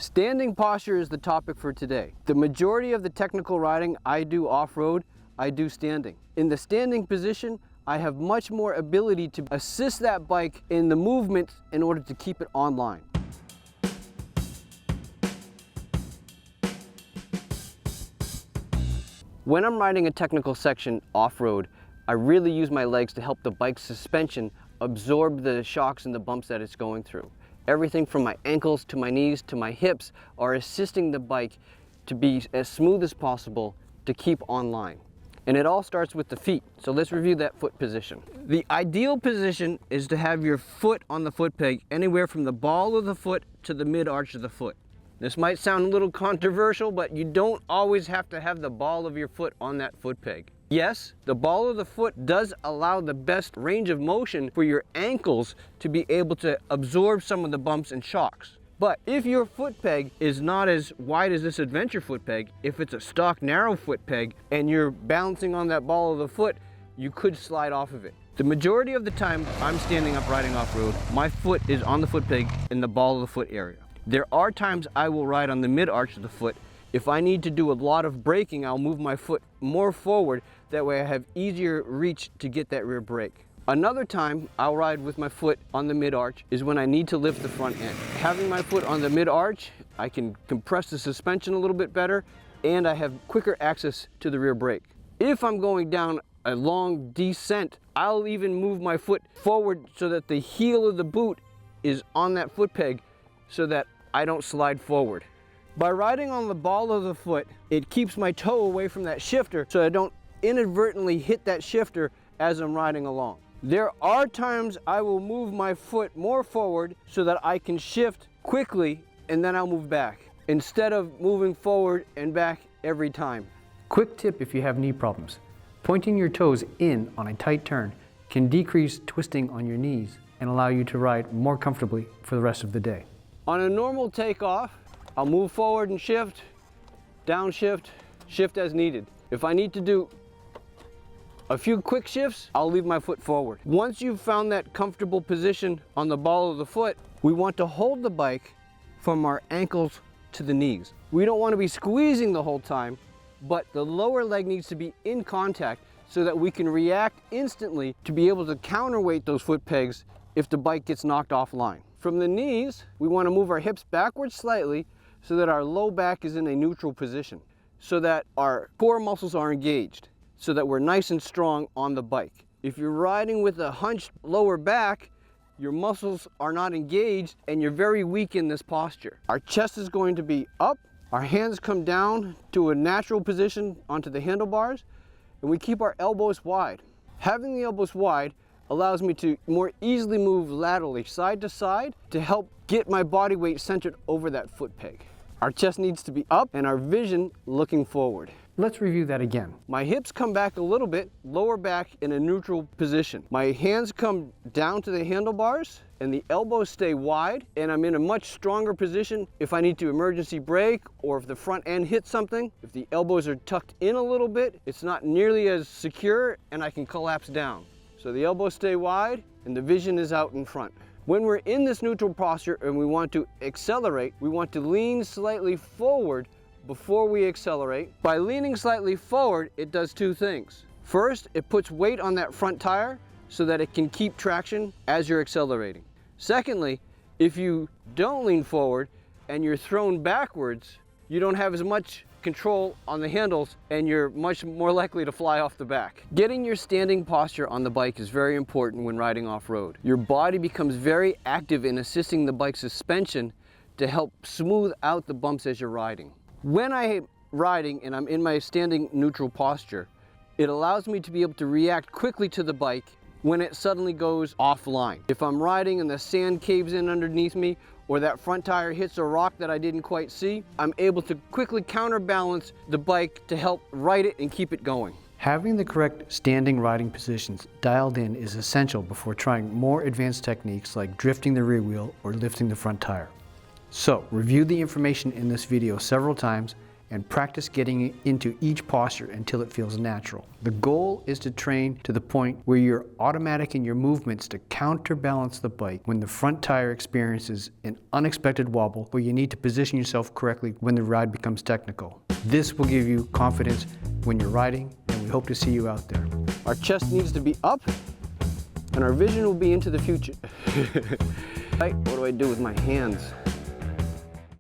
Standing posture is the topic for today. The majority of the technical riding I do off-road, I do standing. In the standing position, I have much more ability to assist that bike in the movement in order to keep it online. When I'm riding a technical section off-road, I really use my legs to help the bike's suspension absorb the shocks and the bumps that it's going through. Everything from my ankles to my knees to my hips are assisting the bike to be as smooth as possible to keep online. And it all starts with the feet. So let's review that foot position. The ideal position is to have your foot on the foot peg anywhere from the ball of the foot to the mid-arch of the foot. This might sound a little controversial, but you don't always have to have the ball of your foot on that foot peg. Yes, the ball of the foot does allow the best range of motion for your ankles to be able to absorb some of the bumps and shocks. But if your foot peg is not as wide as this adventure foot peg, if it's a stock narrow foot peg and you're balancing on that ball of the foot, you could slide off of it. The majority of the time I'm standing up riding off-road, my foot is on the foot peg in the ball of the foot area. There are times I will ride on the mid-arch of the foot. If I need to do a lot of braking, I'll move my foot more forward. That way I have easier reach to get that rear brake. Another time I'll ride with my foot on the mid-arch is when I need to lift the front end. Having my foot on the mid-arch, I can compress the suspension a little bit better and I have quicker access to the rear brake. If I'm going down a long descent, I'll even move my foot forward so that the heel of the boot is on that foot peg so that I don't slide forward. By riding on the ball of the foot, it keeps my toe away from that shifter so I don't inadvertently hit that shifter as I'm riding along. There are times I will move my foot more forward so that I can shift quickly and then I'll move back instead of moving forward and back every time. Quick tip if you have knee problems. Pointing your toes in on a tight turn can decrease twisting on your knees and allow you to ride more comfortably for the rest of the day. On a normal takeoff, I'll move forward and shift, downshift, shift as needed. If I need to do a few quick shifts, I'll leave my foot forward. Once you've found that comfortable position on the ball of the foot, we want to hold the bike from our ankles to the knees. We don't want to be squeezing the whole time, but the lower leg needs to be in contact so that we can react instantly to be able to counterweight those foot pegs if the bike gets knocked offline. From the knees, we want to move our hips backwards slightly so that our low back is in a neutral position, so that our core muscles are engaged, so that we're nice and strong on the bike. If you're riding with a hunched lower back, your muscles are not engaged and you're very weak in this posture. Our chest is going to be up, our hands come down to a natural position onto the handlebars, and we keep our elbows wide. Having the elbows wide allows me to more easily move laterally side to side to help get my body weight centered over that foot peg. Our chest needs to be up and our vision looking forward. Let's review that again. My hips come back a little bit, lower back in a neutral position. My hands come down to the handlebars and the elbows stay wide, and I'm in a much stronger position if I need to emergency brake or if the front end hits something. If the elbows are tucked in a little bit, it's not nearly as secure and I can collapse down. So the elbows stay wide and the vision is out in front. When we're in this neutral posture and we want to accelerate, we want to lean slightly forward before we accelerate. By leaning slightly forward, it does two things. First, it puts weight on that front tire so that it can keep traction as you're accelerating. Secondly, if you don't lean forward and you're thrown backwards, you don't have as much control on the handles and you're much more likely to fly off the back. Getting your standing posture on the bike is very important when riding off-road. Your body becomes very active in assisting the bike's suspension to help smooth out the bumps as you're riding. When I'm riding and I'm in my standing neutral posture, it allows me to be able to react quickly to the bike when it suddenly goes offline. If I'm riding and the sand caves in underneath me or that front tire hits a rock that I didn't quite see, I'm able to quickly counterbalance the bike to help right it and keep it going. Having the correct standing riding positions dialed in is essential before trying more advanced techniques like drifting the rear wheel or lifting the front tire. So, review the information in this video several times and practice getting into each posture until it feels natural. The goal is to train to the point where you're automatic in your movements to counterbalance the bike when the front tire experiences an unexpected wobble, or you need to position yourself correctly when the ride becomes technical. This will give you confidence when you're riding, and we hope to see you out there. Our chest needs to be up, and our vision will be into the future. Right, what do I do with my hands?